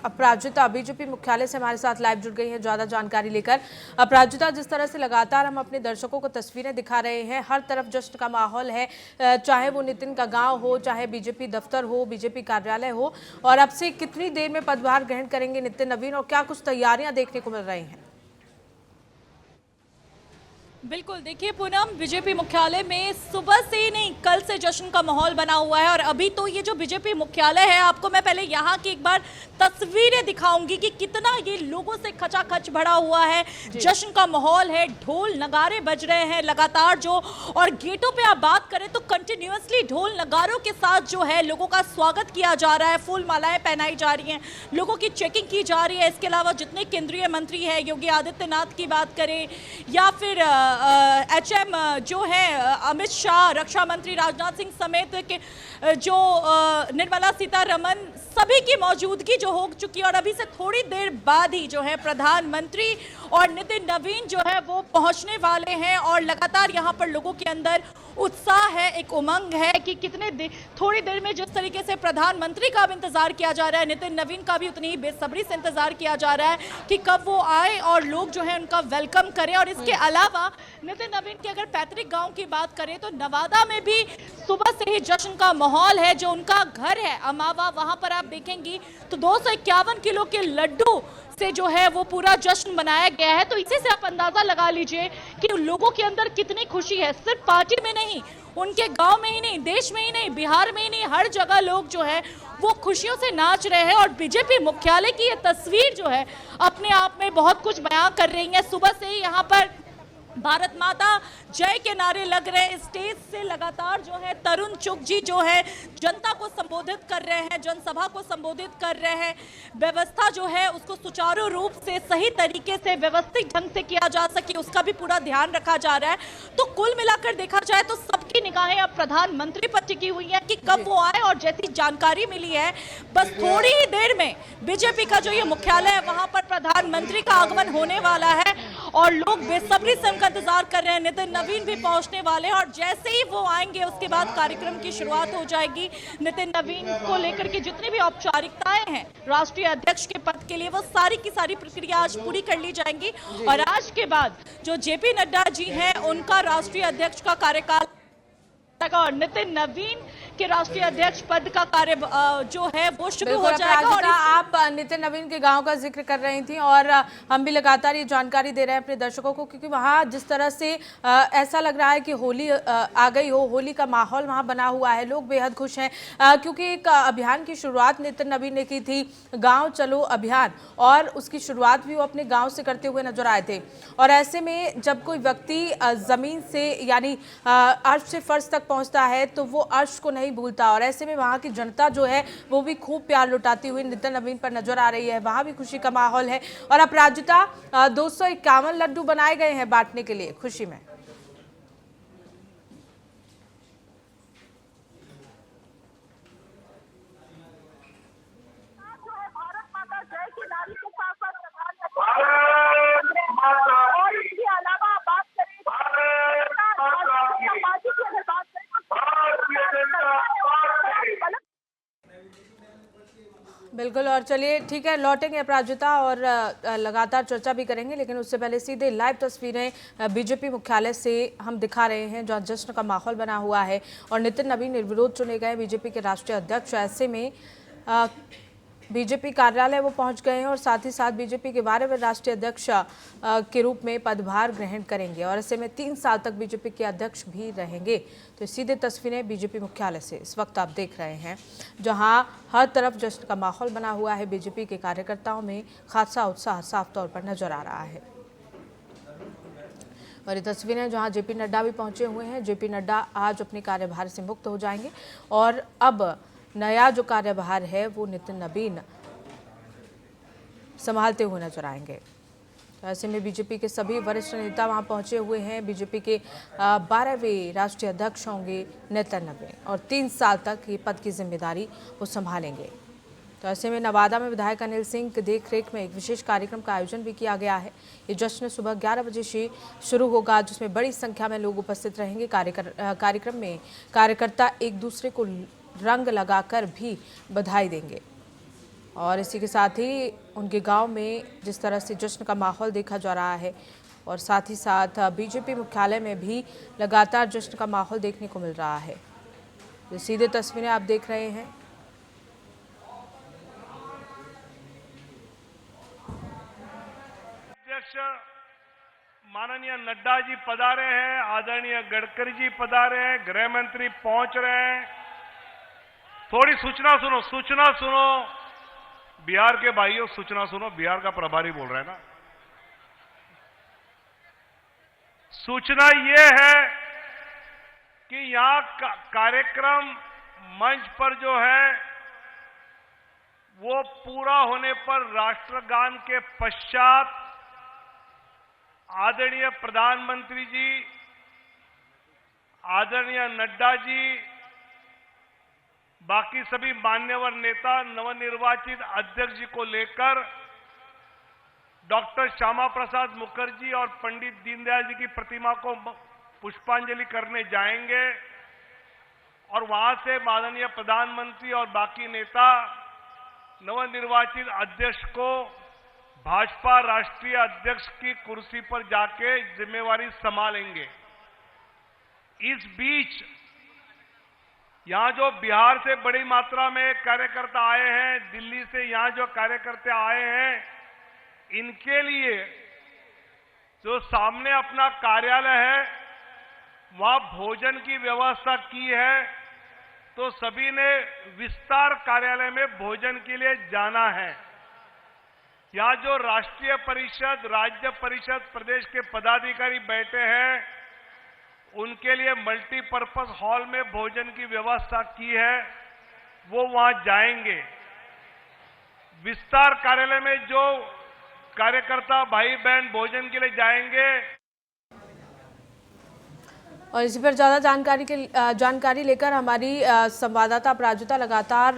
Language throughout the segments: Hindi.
अपराजिता बीजेपी मुख्यालय से हमारे साथ लाइव जुड़ गई हैं ज्यादा जानकारी लेकर। अपराजिता, जिस तरह से लगातार हम अपने दर्शकों को तस्वीरें दिखा रहे हैं, हर तरफ जश्न का माहौल है, चाहे वो नितिन का गांव हो, चाहे बीजेपी दफ्तर हो, बीजेपी कार्यालय हो। और अब से कितनी देर में पदभार ग्रहण करेंगे नितिन नवीन और क्या कुछ तैयारियां देखने को मिल रही हैं? बिल्कुल, देखिए पूनम, बीजेपी मुख्यालय में सुबह से ही नहीं कल से जश्न का माहौल बना हुआ है। और अभी तो ये जो बीजेपी मुख्यालय है, आपको मैं पहले यहाँ की एक बार तस्वीरें दिखाऊंगी कि कितना ये लोगों से खचाखच भरा हुआ है। जश्न का माहौल है, ढोल नगारे बज रहे हैं लगातार जो, और गेटों पे आप बात करें तो कंटिन्यूअसली ढोल नगारों के साथ जो है लोगों का स्वागत किया जा रहा है, फूल मालाएं पहनाई जा रही हैं, लोगों की चेकिंग की जा रही है। इसके अलावा जितने केंद्रीय मंत्री हैं, योगी आदित्यनाथ की बात करें या फिर एचएम जो है अमित शाह, रक्षा मंत्री राजनाथ सिंह समेत के जो निर्मला सीतारमन, सभी की मौजूदगी जो हो चुकी है। और अभी से थोड़ी देर बाद ही जो है प्रधानमंत्री और नितिन नवीन जो है वो पहुंचने वाले हैं। और लगातार यहाँ पर लोगों के अंदर उत्साह है, एक उमंग है कि थोड़ी देर में जिस तरीके से प्रधानमंत्री का भी इंतजार किया जा रहा है, नितिन नवीन का भी उतनी ही बेसब्री से इंतजार किया जा रहा है कि कब वो आए और लोग जो है उनका वेलकम करें। और इसके अलावा नितिन नवीन के अगर पैतृक गांव की बात करें तो नवादा में भी सुबह से ही जश्न का माहौल है। जो उनका घर है अमावा, वहां पर आप देखेंगी तो 251 किलो के लड्डू से जो है वो पूरा जश्न मनाया गया है। तो इसी से आप अंदाजा लगा लीजिए कि लोगों के अंदर कितनी खुशी है। सिर्फ पार्टी में नहीं, उनके गांव में ही नहीं, देश में ही नहीं, बिहार में ही नहीं, हर जगह लोग जो है वो खुशियों से नाच रहे हैं। और बीजेपी मुख्यालय की ये तस्वीर जो है अपने आप में बहुत कुछ बयां कर रही है। सुबह से ही यहाँ पर भारत माता जय के नारे लग रहे हैं। स्टेज से लगातार जो है तरुण चुग जी जो है जनता को संबोधित कर रहे हैं, जनसभा को संबोधित कर रहे हैं। व्यवस्था जो है उसको सुचारू रूप से, सही तरीके से, व्यवस्थित ढंग से किया जा सके, उसका भी पूरा ध्यान रखा जा रहा है। तो कुल मिलाकर देखा जाए तो सबकी निगाहें अब प्रधानमंत्री पर टिकी हुई है कि कब वो आए। और जैसी जानकारी मिली है, बस थोड़ी ही देर में बीजेपी का जो ये मुख्यालय है वहां पर प्रधानमंत्री का आगमन होने वाला है और लोग बेसब्री से उनका इंतजार कर रहे हैं। नितिन नवीन भी पहुंचने वाले हैं और जैसे ही वो आएंगे उसके बाद कार्यक्रम की शुरुआत हो जाएगी। नितिन नवीन को लेकर के जितनी भी औपचारिकताएं हैं राष्ट्रीय अध्यक्ष के पद के लिए, वो सारी की सारी प्रक्रिया आज पूरी कर ली जाएंगी। और आज के बाद जो जेपी नड्डा जी हैं उनका राष्ट्रीय अध्यक्ष का कार्यकाल और नितिन नवीन के राष्ट्रीय अध्यक्ष पद का कार्य जो है वो शुरू हो जाएगा। और आप नितिन नवीन के गांव का जिक्र कर रही थी और हम भी लगातार ये जानकारी दे रहे हैं अपने दर्शकों को, क्योंकि वहां जिस तरह से ऐसा लग रहा है कि होली आ गई हो, होली का माहौल वहां बना हुआ है, लोग बेहद खुश हैं क्योंकि एक अभियान की शुरुआत नितिन नवीन ने की थी, गाँव चलो अभियान, और उसकी शुरुआत भी वो अपने गाँव से करते हुए नजर आए थे। और ऐसे में जब कोई व्यक्ति जमीन से यानी अर्श से फर्श तक पहुंचता है तो वो अर्श को नहीं भूलता। और ऐसे में वहां की जनता जो है वो भी खूब प्यार लुटाती हुई नितिन नवीन पर नजर आ रही है। वहां भी खुशी का माहौल है। और अपराजिता, 251 लड्डू बनाए गए हैं बांटने के लिए खुशी में। बिल्कुल, और चलिए ठीक है, लौटेंगे अपराजिता और लगातार चर्चा भी करेंगे, लेकिन उससे पहले सीधे लाइव तस्वीरें बीजेपी मुख्यालय से हम दिखा रहे हैं जहां जश्न का माहौल बना हुआ है और नितिन नवीन निर्विरोध चुने गए बीजेपी के राष्ट्रीय अध्यक्ष। ऐसे में बीजेपी कार्यालय वो पहुंच गए हैं और साथ ही साथ बीजेपी के 12वें राष्ट्रीय अध्यक्ष के रूप में पदभार ग्रहण करेंगे और ऐसे में 3 साल तक बीजेपी के अध्यक्ष भी रहेंगे। तो सीधे तस्वीरें बीजेपी मुख्यालय से इस वक्त आप देख रहे हैं जहां हर तरफ जश्न का माहौल बना हुआ है। बीजेपी के कार्यकर्ताओं में खासा उत्साह साफ तौर पर नजर आ रहा है। और ये तस्वीरें जहां जेपी नड्डा भी पहुंचे हुए हैं। जेपी नड्डा आज अपने कार्यभार से मुक्त हो जाएंगे और अब नया जो कार्यभार है वो नितिन नवीन संभालते हुए नजर आएंगे। तो ऐसे में बीजेपी के सभी वरिष्ठ नेता वहां पहुंचे हुए हैं। बीजेपी के 12वें राष्ट्रीय अध्यक्ष होंगे नितिन नवीन और 3 साल तक ये पद की जिम्मेदारी वो संभालेंगे। तो ऐसे में नवादा में विधायक अनिल सिंह की देखरेख में एक विशेष कार्यक्रम का आयोजन भी किया गया है। ये जश्न सुबह 11 बजे से शुरू होगा, जिसमें बड़ी संख्या में लोग उपस्थित रहेंगे। कार्यक्रम में कार्यकर्ता एक दूसरे को रंग लगाकर भी बधाई देंगे। और इसी के साथ ही उनके गांव में जिस तरह से जश्न का माहौल देखा जा रहा है और साथ ही साथ बीजेपी मुख्यालय में भी लगातार जश्न का माहौल देखने को मिल रहा है। ये सीधे तस्वीरें आप देख रहे हैं। अध्यक्ष माननीय नड्डा जी पधारे हैं, आदरणीय गडकरी जी पधारे हैं, गृह मंत्री पहुंच रहे हैं। थोड़ी सूचना सुनो बिहार के भाइयों, सूचना सुनो। बिहार का प्रभारी बोल रहा है ना। सूचना ये है कि यहां कार्यक्रम मंच पर जो है वो पूरा होने पर राष्ट्रगान के पश्चात आदरणीय प्रधानमंत्री जी, आदरणीय नड्डा जी, बाकी सभी मान्यवर नेता नवनिर्वाचित अध्यक्ष जी को लेकर डॉक्टर श्यामा प्रसाद मुखर्जी और पंडित दीनदयाल जी की प्रतिमा को पुष्पांजलि करने जाएंगे और वहां से माननीय प्रधानमंत्री और बाकी नेता नवनिर्वाचित अध्यक्ष को भाजपा राष्ट्रीय अध्यक्ष की कुर्सी पर जाके जिम्मेवारी संभालेंगे। इस बीच यहां जो बिहार से बड़ी मात्रा में कार्यकर्ता आए हैं, दिल्ली से यहां जो कार्यकर्ता आए हैं, इनके लिए जो सामने अपना कार्यालय है वहां भोजन की व्यवस्था की है, तो सभी ने विस्तार कार्यालय में भोजन के लिए जाना है। यहां जो राष्ट्रीय परिषद, राज्य परिषद, प्रदेश के पदाधिकारी बैठे हैं, उनके लिए मल्टीपर्पज हॉल में भोजन की व्यवस्था की है, वो वहां जाएंगे। विस्तार कार्यालय में जो कार्यकर्ता भाई बहन भोजन के लिए जाएंगे। और इसी पर ज़्यादा जानकारी लेकर हमारी संवाददाता अपराजिता लगातार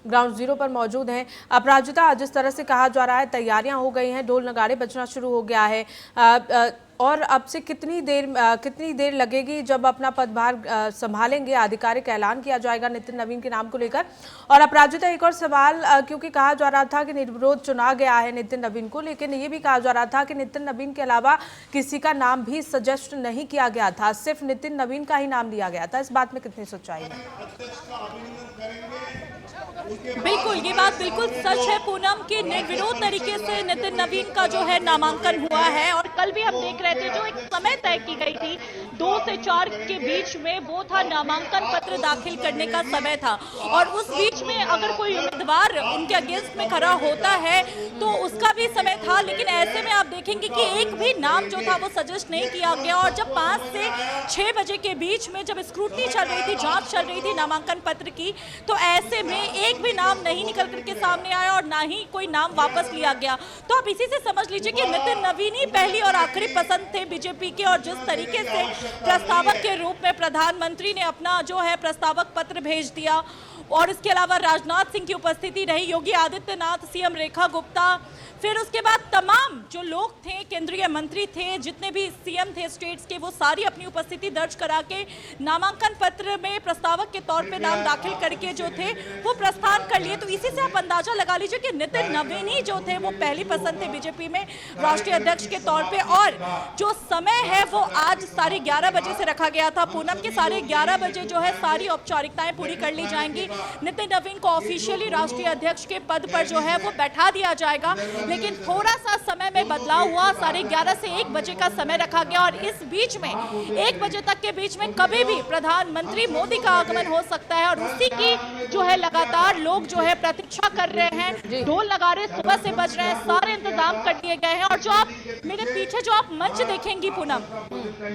ग्राउंड जीरो पर मौजूद हैं। अपराजिता, जिस तरह से कहा जा रहा है तैयारियां हो गई हैं, ढोल नगाड़े बजना शुरू हो गया है, और अब से कितनी देर लगेगी जब अपना पदभार संभालेंगे? आधिकारिक ऐलान किया जाएगा नितिन नवीन के नाम को लेकर। और अपराजिता, एक और सवाल, क्योंकि कहा जा रहा था कि निर्विरोध चुना गया है नितिन नवीन को, लेकिन ये भी कहा जा रहा था कि नितिन नवीन के अलावा किसी का नाम भी सजेस्ट नहीं किया गया था, सिर्फ नितिन नवीन का ही नाम लिया गया था। इस बात में कितनी सच्चाई है? बिल्कुल, ये बात बिल्कुल सच है पूनम कि निर्विरोध तरीके से नितिन नवीन का जो है नामांकन हुआ है। और कल भी हम देख रहे थे जो एक समय तय की गई थी 2 से 4 के बीच में, वो था नामांकन पत्र दाखिल करने का समय था। और उस बीच में अगर कोई उम्मीदवार उनके अगेंस्ट में खड़ा होता है तो उसका भी समय था, लेकिन ऐसे में आप देखेंगे कि एक भी नाम जो था वो सजेस्ट नहीं किया गया। और जब 5 से 6 बजे के बीच में जब स्क्रूटनी चल रही थी, जांच चल रही थी नामांकन पत्र की, तो ऐसे में एक भी नाम नहीं निकल करके सामने आया और ना ही कोई नाम वापस लिया गया। तो आप इसी से समझ लीजिए कि नितिन नवीन ही पहली और आखिरी पसंद थे बीजेपी के। और जिस तरीके से प्रस्तावक के रूप में प्रधानमंत्री ने अपना जो है प्रस्तावक पत्र भेज दिया, और इसके अलावा राजनाथ सिंह की उपस्थिति रही, योगी आदित्यनाथ, सीएम रेखा गुप्ता, फिर उसके बाद तमाम जो लोग थे, केंद्रीय मंत्री थे, जितने भी सीएम थे स्टेट्स के, वो सारी अपनी उपस्थिति दर्ज करा के नामांकन पत्र में प्रस्तावक के तौर पे नाम दाखिल करके जो थे वो प्रस्थान कर लिए। तो इसी से आप अंदाजा लगा लीजिए कि नितिन नवीन ही जो थे वो पहली पसंद थे बीजेपी में राष्ट्रीय अध्यक्ष के तौर पे। और जो समय है वो आज 11:30 बजे से रखा गया था पूनम के। 11:30 बजे जो है सारी औपचारिकताएं पूरी कर ली जाएंगी, नितिन नवीन को ऑफिशियली राष्ट्रीय अध्यक्ष के पद पर जो है वो बैठा दिया जाएगा। लेकिन थोड़ा सा समय में बदलाव हुआ, 11:30 से 1 बजे का समय रखा गया। और इस बीच में 1 बजे तक के बीच में कभी भी प्रधानमंत्री मोदी का आगमन हो सकता है, और उसी की जो है लगातार लोग जो है प्रतीक्षा कर रहे हैं। ढोल नगाड़े सुबह से बज रहे हैं, सारे इंतजाम कर दिए गए हैं। और जो आप मेरे पीछे जो आप मंच देखेंगी पूनम,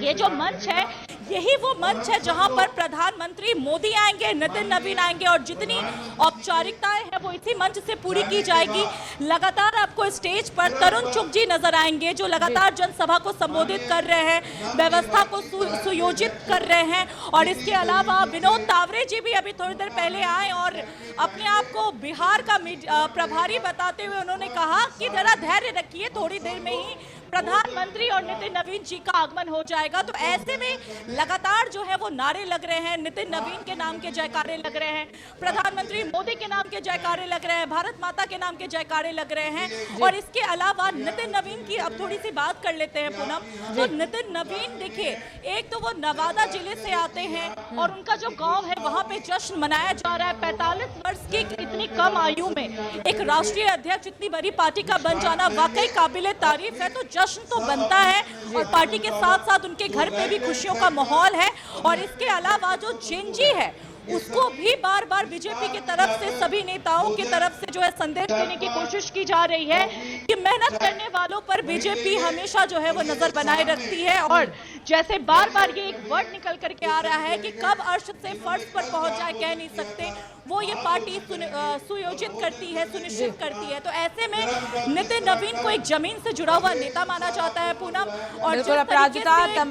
ये जो मंच है यही वो मंच है जहां पर प्रधानमंत्री मोदी आएंगे, नितिन नवीन आएंगे, और जितनी औपचारिकताएं हैं वो इसी मंच से पूरी की जाएगी। लगातार आपको स्टेज पर तरुण चुग जी नजर आएंगे जो लगातार जनसभा को संबोधित कर रहे हैं, व्यवस्था को सुयोजित कर रहे हैं। और इसके अलावा विनोद तावरे जी भी अभी थोड़ी देर पहले आए और अपने आप को बिहार का प्रभारी बताते हुए उन्होंने कहा कि जरा धैर्य रखिए, थोड़ी देर में ही प्रधानमंत्री और नितिन नवीन जी का आगमन हो जाएगा। तो ऐसे में लगातार जो है वो नारे लग रहे हैं, नितिन नवीन के नाम के जयकारे लग रहे हैं, प्रधानमंत्री मोदी के नाम के जयकारे लग रहे हैं, भारत माता के नाम के जयकारे लग रहे हैं। और इसके अलावा नितिन नवीन की अब थोड़ी सी बात कर लेते हैं पूनम। तो नितिन नवीन देखिए, एक तो वो नवादा जिले से आते हैं और उनका जो गांव है वहां पे जश्न मनाया जा रहा है। 45 वर्ष की इतनी कम आयु में एक राष्ट्रीय अध्यक्ष इतनी बड़ी पार्टी का बन जाना वाकई काबिले तारीफ है। तो जश्न तो बनता है और पार्टी के साथ साथ उनके घर पे भी खुशियों का माहौल है। और इसके अलावा जो जेनजी है उसको भी बार बार बीजेपी की तरफ से, सभी नेताओं की तरफ से जो है संदेश देने की कोशिश की जा रही है कि मेहनत करने वालों पर बीजेपी हमेशा जो है वो नजर बनाए रखती है। और जैसे बार बार ये एक वर्ड निकल करके आ रहा है कि कब अर्श से फर्श पर पहुंच जाए कह नहीं सकते, वो ये पार्टी सुयोजित करती है, सुनिश्चित करती है। तो ऐसे में नितिन नवीन को एक जमीन से जुड़ा हुआ नेता माना जाता है पूनम। और बिल्कुल अपराजिता।